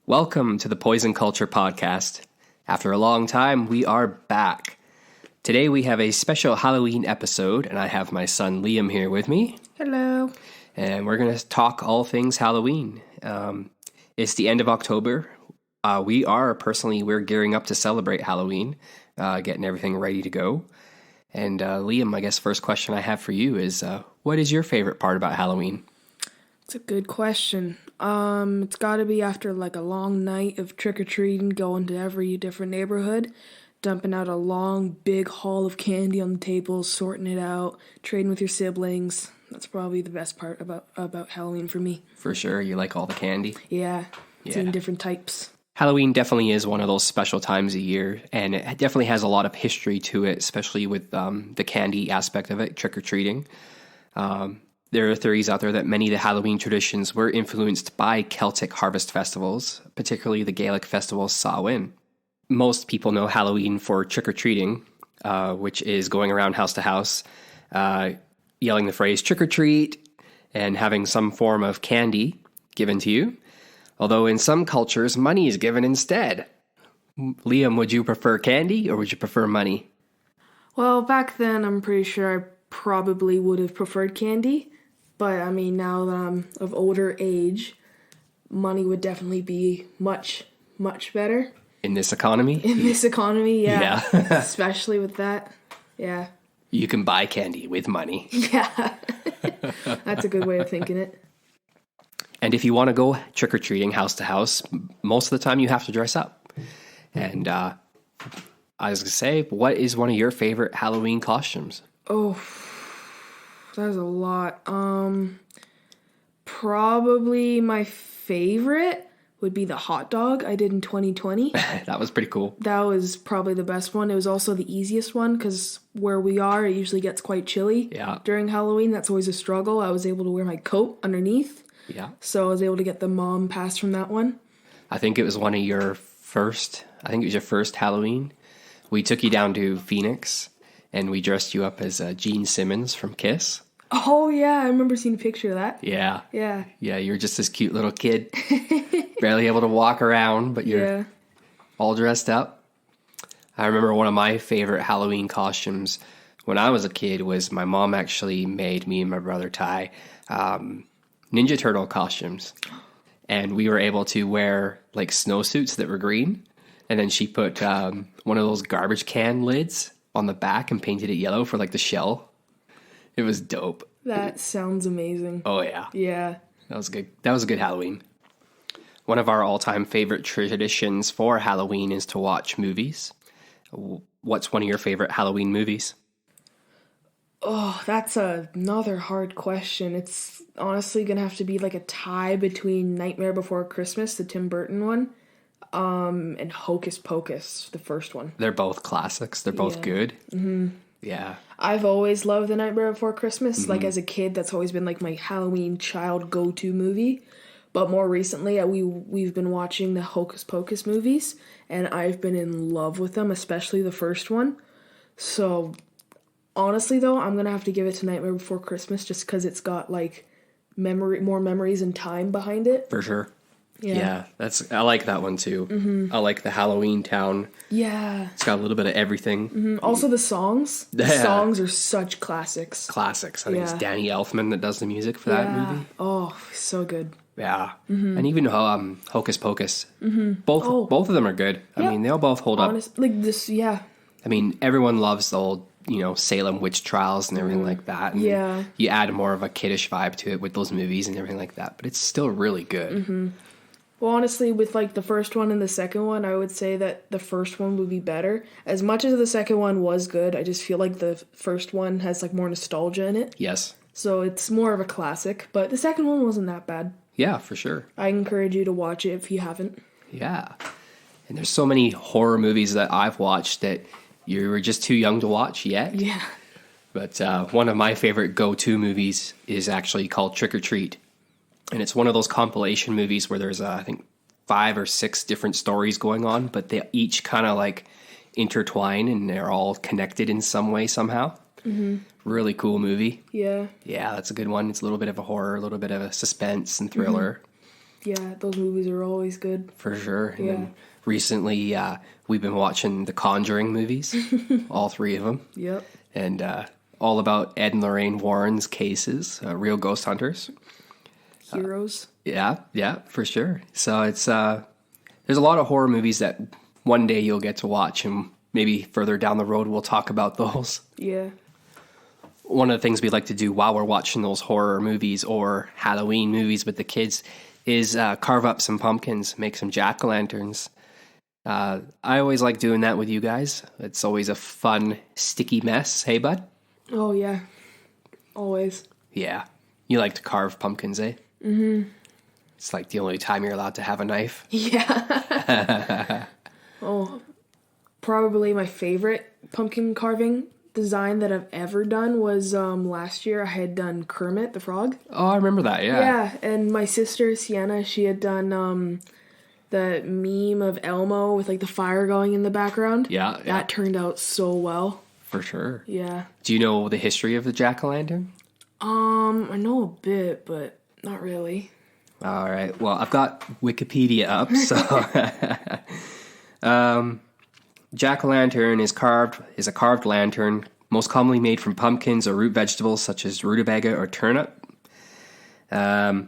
Welcome to the Poison Culture Podcast. After a long time, we are back. Today we have a special Halloween episode, and I have my son Liam here with me. Hello. And we're going to talk all things Halloween. It's the end of October. We're gearing up to celebrate Halloween, getting everything ready to go. And Liam, I guess first question I have for you is, what is your favorite part about Halloween? It's a good question. It's got to be after like a long night of trick-or-treating, going to every different neighborhood, dumping out a long, big haul of candy on the tables, sorting it out, trading with your siblings. That's probably the best part about Halloween for me. For sure, you like all the candy? Yeah, seeing different types. Halloween definitely is one of those special times a year, and it definitely has a lot of history to it, especially with the candy aspect of it, trick-or-treating. There are theories out there that many of the Halloween traditions were influenced by Celtic harvest festivals, particularly the Gaelic festival Samhain. Most people know Halloween for trick-or-treating, which is going around house to house, yelling the phrase trick-or-treat, and having some form of candy given to you. Although in some cultures, money is given instead. Liam, would you prefer candy or would you prefer money? Well, back then, I'm pretty sure I probably would have preferred candy. But, I mean, now that I'm of older age, money would definitely be much, much better. In this economy? In this economy, yeah. Especially with that, yeah. You can buy candy with money. Yeah. That's a good way of thinking it. And if you want to go trick-or-treating house to house, most of the time you have to dress up. And I was going to say, what is one of your favorite Halloween costumes? Oh, that's a lot. Probably my favorite would be the hot dog I did in 2020. That was pretty cool. That was probably the best one. It was also the easiest one because where we are, it usually gets quite chilly during Halloween. That's always a struggle. I was able to wear my coat underneath. Yeah. So I was able to get the mom pass from that one. I think it was your first Halloween. We took you down to Phoenix and we dressed you up as Gene Simmons from Kiss. Oh, yeah. I remember seeing a picture of that. Yeah. Yeah. Yeah, you're just this cute little kid, barely able to walk around, but you're all dressed up. I remember one of my favorite Halloween costumes when I was a kid was my mom actually made me and my brother Ty Ninja Turtle costumes, and we were able to wear like snowsuits that were green, and then she put one of those garbage can lids on the back and painted it yellow for like the shell. It was dope. That sounds amazing. Oh yeah. Yeah. That was good. That was a good Halloween. One of our all-time favorite traditions for Halloween is to watch movies. What's one of your favorite Halloween movies? Oh, that's another hard question. It's honestly going to have to be like a tie between Nightmare Before Christmas, the Tim Burton one, and Hocus Pocus, the first one. They're both classics. They're both good. Mm-hmm. Yeah. I've always loved The Nightmare Before Christmas. Mm-hmm. Like as a kid, that's always been like my Halloween child go-to movie. But more recently, we've been watching the Hocus Pocus movies, and I've been in love with them, especially the first one. So honestly, though, I'm going to have to give it to Nightmare Before Christmas just because it's got, like, more memories and time behind it. For sure. Yeah. I like that one, too. Mm-hmm. I like the Halloween town. Yeah. It's got a little bit of everything. Mm-hmm. Also, the songs. The songs are such classics. Classics. I think it's Danny Elfman that does the music for that movie. Oh, so good. Yeah. Mm-hmm. And even Hocus Pocus. Mm-hmm. Both of them are good. I mean, they all both hold up. Like this, yeah. I mean, everyone loves the old Salem witch trials and everything like that. And you add more of a kiddish vibe to it with those movies and everything like that. But it's still really good. Mm-hmm. Well, honestly, with like the first one and the second one, I would say that the first one would be better. As much as the second one was good, I just feel like the first one has like more nostalgia in it. Yes. So it's more of a classic. But the second one wasn't that bad. Yeah, for sure. I encourage you to watch it if you haven't. Yeah. And there's so many horror movies that I've watched that you were just too young to watch yet. Yeah. But one of my favorite go-to movies is actually called Trick or Treat. And it's one of those compilation movies where there's, I think, 5 or 6 different stories going on, but they each kind of like intertwine and they're all connected in some way somehow. Mm-hmm. Really cool movie. Yeah. Yeah, that's a good one. It's a little bit of a horror, a little bit of a suspense and thriller. Yeah, those movies are always good. For sure. And Yeah. then recently, we've been watching the Conjuring movies, all three of them. Yep. And all about Ed and Lorraine Warren's cases, real ghost hunters. Heroes. Yeah, for sure. So it's there's a lot of horror movies that one day you'll get to watch, and maybe further down the road we'll talk about those. Yeah. One of the things we like to do while we're watching those horror movies or Halloween movies with the kids is carve up some pumpkins, make some jack-o'-lanterns. I always like doing that with you guys. It's always a fun, sticky mess. Hey, bud? Oh, yeah. Always. Yeah. You like to carve pumpkins, eh? Mm-hmm. It's like the only time you're allowed to have a knife. Yeah. Oh, probably my favorite pumpkin carving design that I've ever done was last year. I had done Kermit the Frog. Oh, I remember that, yeah. Yeah, and my sister Sienna, she had done the meme of Elmo with like the fire going in the background. Yeah. That turned out so well. For sure. Yeah. Do you know the history of the jack-o'-lantern? I know a bit, but not really. All right. Well, I've got Wikipedia up, so jack-o'-lantern is a carved lantern, most commonly made from pumpkins or root vegetables such as rutabaga or turnip. The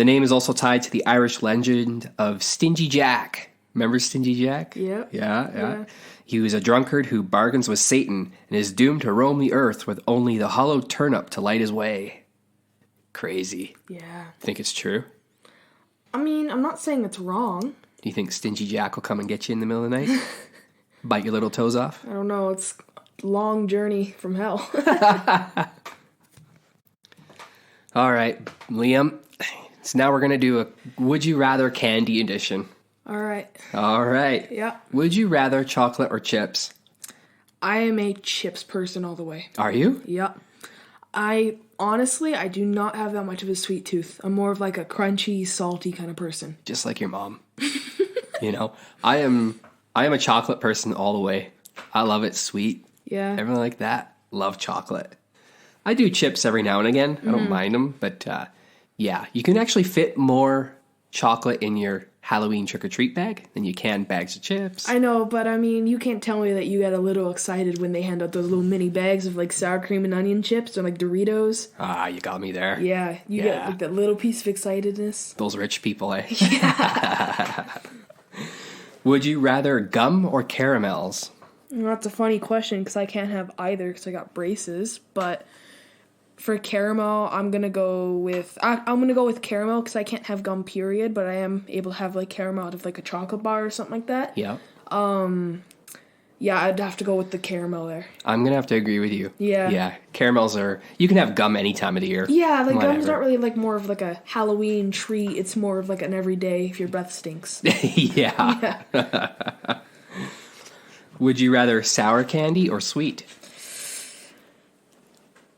name is also tied to the Irish legend of Stingy Jack. Remember Stingy Jack? Yep. Yeah. He was a drunkard who bargains with Satan and is doomed to roam the earth with only the hollow turnip to light his way. Crazy. Yeah. Think it's true? I mean, I'm not saying it's wrong. Do you think Stingy Jack will come and get you in the middle of the night? Bite your little toes off? I don't know. It's a long journey from hell. All right, Liam. So now we're going to do a Would You Rather Candy edition. All right. All right. Yeah. Would you rather chocolate or chips? I am a chips person all the way. Are you? Yep. I do not have that much of a sweet tooth. I'm more of like a crunchy, salty kind of person. Just like your mom. You know, I am a chocolate person all the way. I love it sweet. Yeah. Everything like that. Love chocolate. I do chips every now and again. I don't mind them, but yeah, you can actually fit more chocolate in your Halloween trick-or-treat bag than you can bags of chips. I know, but I mean, you can't tell me that you get a little excited when they hand out those little mini bags of like sour cream and onion chips or like Doritos. Ah, you got me there. Yeah, you get like that little piece of excitedness. Those rich people, eh? Yeah. Would you rather gum or caramels? Well, that's a funny question because I can't have either because I got braces. But for caramel, I'm gonna go with caramel because I can't have gum. Period. But I am able to have like caramel out of like a chocolate bar or something like that. Yeah. Yeah, I'd have to go with the caramel there. I'm gonna have to agree with you. Yeah. Yeah. Caramels are. You can have gum any time of the year. Yeah, like Whatever. gum's not really like more of like a Halloween treat. It's more of like an everyday if your breath stinks. Yeah. Would you rather sour candy or sweet?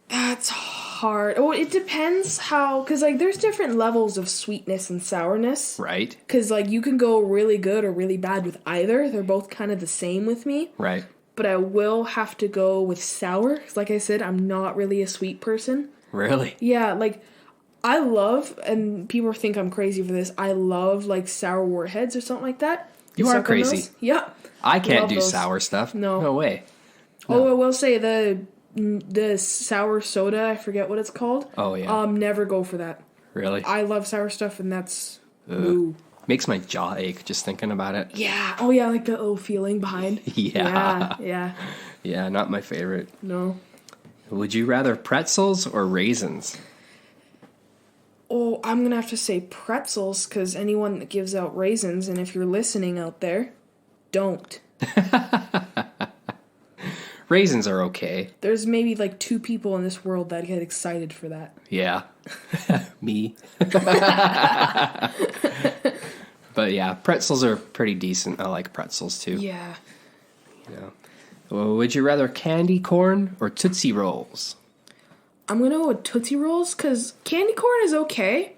That's hard. Oh, it depends how, because like there's different levels of sweetness and sourness. Right. Because like you can go really good or really bad with either. They're both kind of the same with me. Right. But I will have to go with sour. 'Cause like I said, I'm not really a sweet person. Really? Yeah, like I love, and people think I'm crazy for this, I love like sour warheads or something like that. You are suck on crazy. those. Yeah. I can't Love do those. sour stuff. No. No way. Oh, I will say the sour soda, I forget what it's called. Oh, yeah. Never go for that. Really? I love sour stuff, and that's ooh. Makes my jaw ache just thinking about it. Yeah. Oh yeah, like that little feeling behind. Yeah. Yeah. Yeah, not my favorite. No. Would you rather pretzels or raisins? Oh, I'm gonna have to say pretzels because anyone that gives out raisins, and if you're listening out there, don't. Raisins are okay. There's maybe like 2 people in this world that get excited for that. Yeah. Me. But yeah, pretzels are pretty decent. I like pretzels too. Yeah. You know. Well, would you rather candy corn or Tootsie Rolls? I'm gonna go with Tootsie Rolls because candy corn is okay,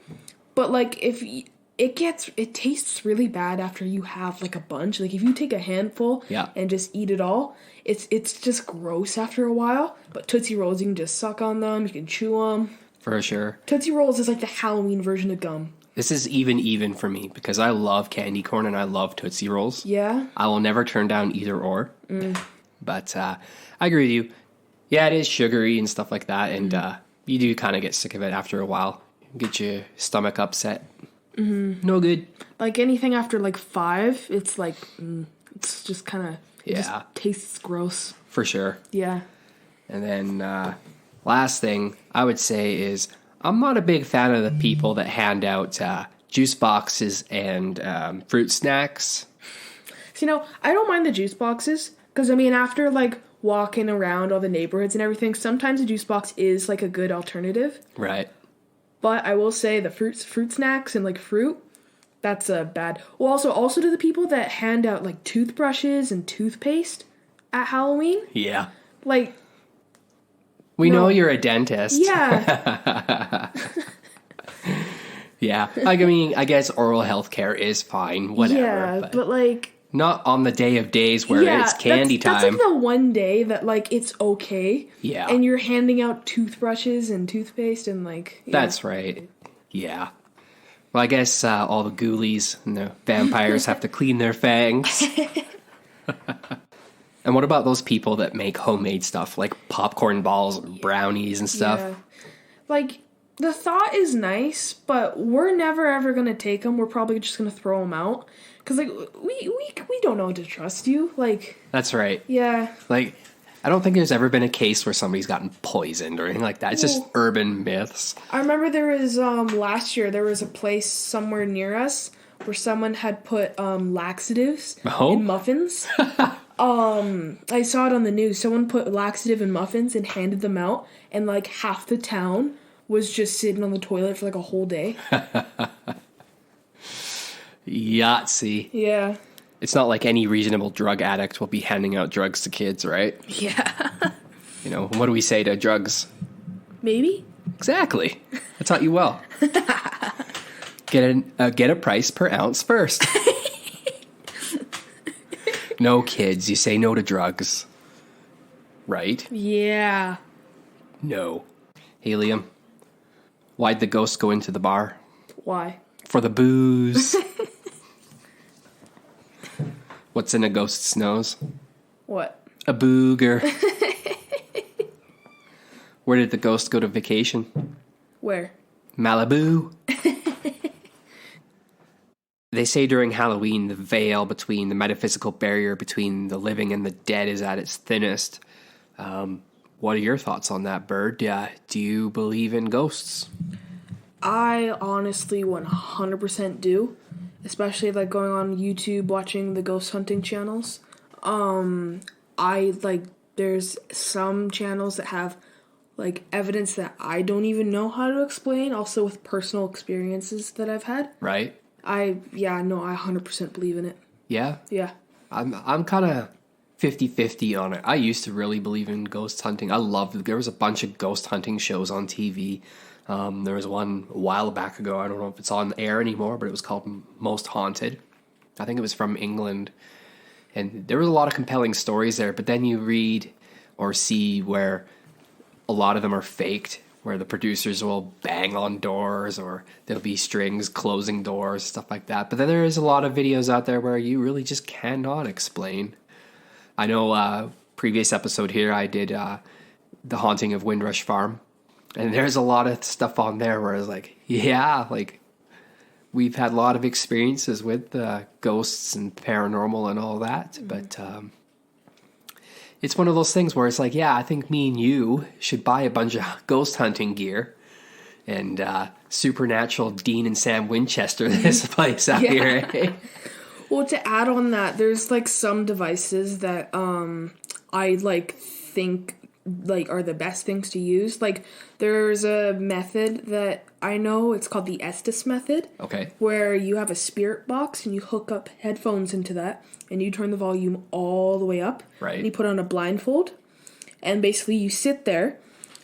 but like it tastes really bad after you have like a bunch. Like if you take a handful and just eat it all, it's just gross after a while. But Tootsie Rolls, you can just suck on them, you can chew them. For sure. Tootsie Rolls is like the Halloween version of gum. This is even for me because I love candy corn and I love Tootsie Rolls. Yeah. I will never turn down either or. But I agree with you. Yeah, it is sugary and stuff like that. And you do kind of get sick of it after a while. Get your stomach upset. No good. Like anything after like 5, it's like, it's just kind of, it just tastes gross. For sure. Yeah. And then last thing I would say is I'm not a big fan of the people that hand out juice boxes and fruit snacks. So, I don't mind the juice boxes because, after like walking around all the neighborhoods and everything, sometimes a juice box is like a good alternative. Right. But I will say the fruit snacks and like fruit, that's a bad. Well, also to the people that hand out like toothbrushes and toothpaste at Halloween. Yeah. Like, we know you're a dentist. Yeah. Yeah. Like, I guess oral health care is fine, whatever. Yeah, but like... Not on the day of days where it's candy time. That's like the one day that, like, it's okay. Yeah. And you're handing out toothbrushes and toothpaste and, like... Yeah. That's right. Yeah. Well, I guess all the ghoulies and the vampires have to clean their fangs. And what about those people that make homemade stuff, like popcorn balls and brownies and stuff? Yeah. Like, the thought is nice, but we're never ever going to take them. We're probably just going to throw them out. Because, like, we don't know to trust you. Like... That's right. Yeah. Like, I don't think there's ever been a case where somebody's gotten poisoned or anything like that. It's just urban myths. I remember there was, last year, there was a place somewhere near us where someone had put, laxatives in muffins. I saw it on the news. Someone put laxative in muffins and handed them out, and, like, half the town was just sitting on the toilet for, like, a whole day. Yahtzee. Yeah. It's not like any reasonable drug addict will be handing out drugs to kids, right? Yeah. What do we say to drugs? Maybe. Exactly. I taught you well. Get a price per ounce first. No, kids, you say no to drugs. Right? Yeah. No. Helium, why'd the ghost go into the bar? Why? For the booze. What's in a ghost's nose? What? A booger. Where did the ghost go to vacation? Where? Malibu. They say during Halloween, the veil between the metaphysical barrier between the living and the dead is at its thinnest. What are your thoughts on that, Bird? Do you believe in ghosts? I honestly 100% do. Especially like going on YouTube, watching the ghost hunting channels. There's some channels that have like evidence that I don't even know how to explain, also with personal experiences that I've had. Right. I 100% believe in it. Yeah? Yeah. I'm kind of 50-50 on it. I used to really believe in ghost hunting. There was a bunch of ghost hunting shows on TV. There was one a while back ago. I don't know if it's on air anymore, but it was called Most Haunted. I think it was from England. And there was a lot of compelling stories there, but then you read or see where a lot of them are faked, where the producers will bang on doors or there'll be strings closing doors, stuff like that. But then there is a lot of videos out there where you really just cannot explain. I know previous episode here I did The Haunting of Windrush Farm. And there's a lot of stuff on there where it's like, we've had a lot of experiences with ghosts and paranormal and all that. Mm-hmm. But it's one of those things where it's like, I think me and you should buy a bunch of ghost hunting gear and supernatural Dean and Sam Winchester this place out here. Eh? Well, to add on that, there's like some devices that I think are the best things to use. Like there's a method that I know, it's called the Estes method. Okay. Where you have a spirit box and you hook up headphones into that and you turn the volume all the way up. Right. And you put on a blindfold and basically you sit there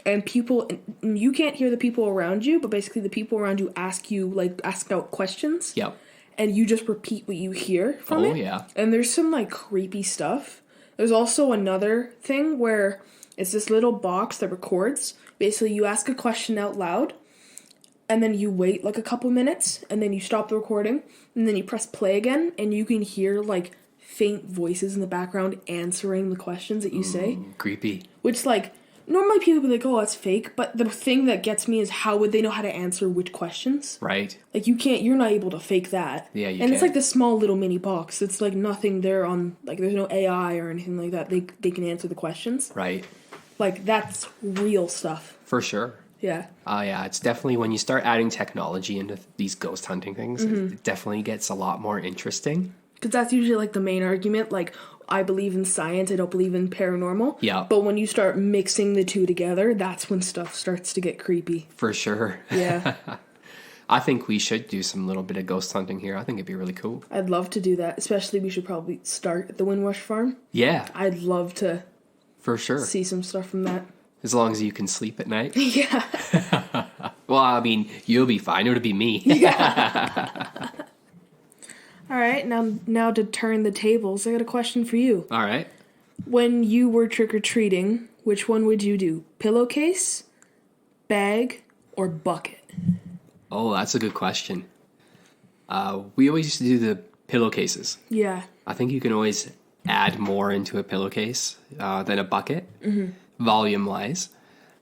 and you can't hear the people around you, but basically the people around you ask out questions. Yep. And you just repeat what you hear from it. Oh, yeah. And there's some like creepy stuff. There's also another thing where it's this little box that records. Basically, you ask a question out loud, and then you wait like a couple minutes, and then you stop the recording, and then you press play again, and you can hear like faint voices in the background answering the questions that you say. Creepy. Which, like, normally people be like, oh, that's fake, but the thing that gets me is how would they know how to answer which questions? Right. Like, you're not able to fake that. Yeah, you And it's can't. like this small little mini box. It's like nothing there on, like, there's no AI or anything like that. They can answer the questions. Right. Like, that's real stuff. For sure. Yeah. Yeah, it's definitely when you start adding technology into these ghost hunting things, it definitely gets a lot more interesting. Because that's usually, like, the main argument. Like, I believe in science, I don't believe in paranormal. Yeah. But when you start mixing the two together, that's when stuff starts to get creepy. For sure. Yeah. I think we should do some little bit of ghost hunting here. I think it'd be really cool. I'd love to do that. Especially we should probably start at the Windrush Farm. Yeah, I'd love to for sure. see some stuff from that. As long as you can sleep at night. Yeah. Well, I mean, you'll be fine. It'll be me. All right, now to turn the tables, I got a question for you. All right. When you were trick-or-treating, which one would you do? Pillowcase, bag, or bucket? Oh, that's a good question. We always used to do the pillowcases. Yeah. I think you can always add more into a pillowcase than a bucket, volume-wise.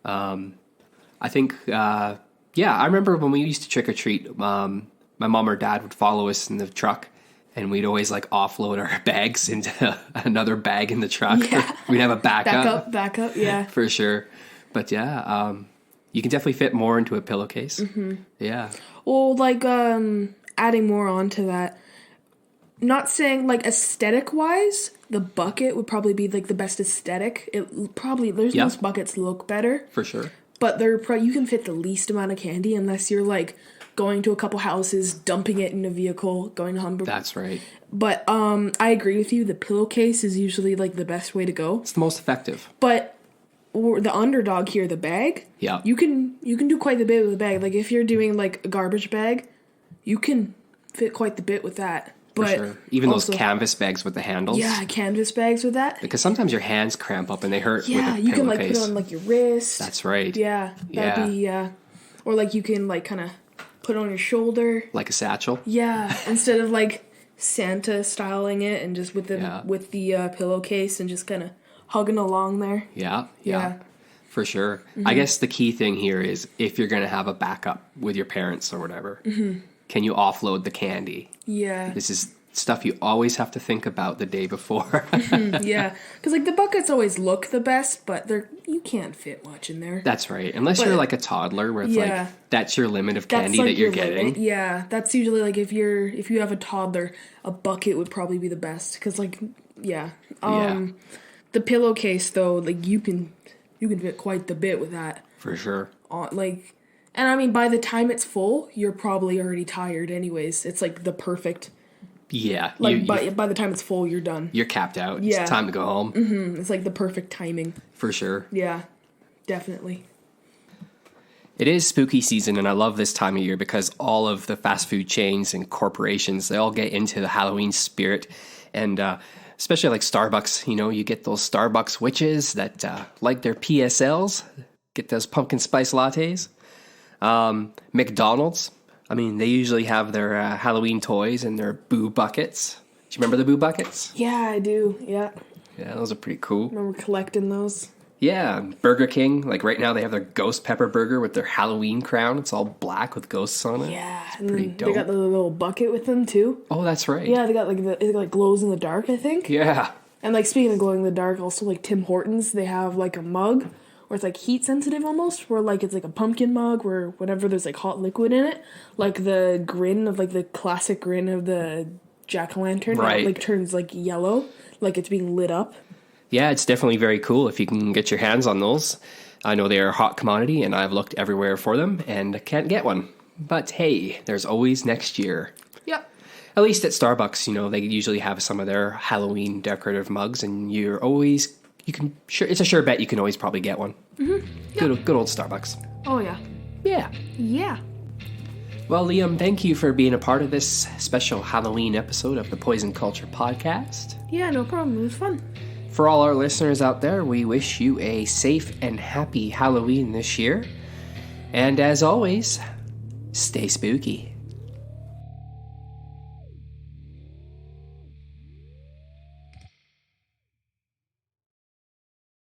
I think, I remember when we used to trick-or-treat, my mom or dad would follow us in the truck, and we'd always, like, offload our bags into another bag in the truck. Yeah. We'd have a backup. Backup, yeah. For sure. But, yeah, you can definitely fit more into a pillowcase. Yeah. Well, like, adding more onto that, not saying, like, aesthetic-wise, the bucket would probably be, like, the best aesthetic. Most buckets look better. For sure. But you can fit the least amount of candy unless you're, like, going to a couple houses, dumping it in a vehicle, going to Humber. That's right. But I agree with you. The pillowcase is usually, like, the best way to go. It's the most effective. But the underdog here, the bag, Yeah. you can do quite the bit with the bag. Like, if you're doing, like, a garbage bag, you can fit quite the bit with that. For But sure. Even also, those canvas bags with the handles. yeah, canvas bags with that. Because sometimes your hands cramp up and they hurt with Yeah, a you can, like, put pillowcase. it on, like, your wrist. That's right. Yeah, that'd be, or, like, you can, like, kind of put it on your shoulder. Like a satchel. Yeah, instead of, like, Santa styling it and just with the Yeah. pillowcase and just kind of hugging along there. Yeah. For sure. I guess the key thing here is if you're going to have a backup with your parents or whatever, can you offload the candy? Yeah. This is stuff you always have to think about the day before. Yeah, because, like, the buckets always look the best, but you can't fit much in there. That's right. Unless you're like a toddler where it's like that's your limit of candy like that you're your getting. limit. Yeah, that's usually, like, if you have a toddler, a bucket would probably be the best because, like, the pillowcase though, like, you can fit quite the bit with that. For sure. Like, and I mean, by the time it's full, you're probably already tired anyways. It's like the perfect. Yeah. Like, by the time it's full, you're done. You're capped out. Yeah. It's time to go home. It's like the perfect timing. For sure. Yeah, definitely. It is spooky season, and I love this time of year because all of the fast food chains and corporations, they all get into the Halloween spirit. And especially like Starbucks, you get those Starbucks witches that like their PSLs, get those pumpkin spice lattes. McDonald's, I mean, they usually have their Halloween toys and their boo buckets. Do you remember the boo buckets? Yeah, I do. Yeah. Yeah, those are pretty cool. Remember collecting those? Yeah, Burger King, like right now they have their ghost pepper burger with their Halloween crown. It's all black with ghosts on it. Yeah, it's and pretty then dope. They got the little bucket with them too. Oh, that's right. Yeah, they got like it like glows in the dark, I think. Yeah. And like speaking of glowing in the dark, also like Tim Hortons, they have like a mug where it's like heat sensitive almost, where like it's like a pumpkin mug where whenever there's like hot liquid in it, like the grin of like the classic grin of the jack-o'-lantern, Right. like turns like yellow, like it's being lit up. Yeah, it's definitely very cool if you can get your hands on those. I know they are a hot commodity, and I've looked everywhere for them, and can't get one. But hey, there's always next year. Yep. At least at Starbucks, they usually have some of their Halloween decorative mugs, and it's a sure bet you can always probably get one. Mm-hmm. Yep. Good old Starbucks. Oh yeah. Yeah. Yeah. Well, Liam, thank you for being a part of this special Halloween episode of the Poison Culture Podcast. Yeah, no problem. It was fun. For all our listeners out there, we wish you a safe and happy Halloween this year. And as always, Stay spooky.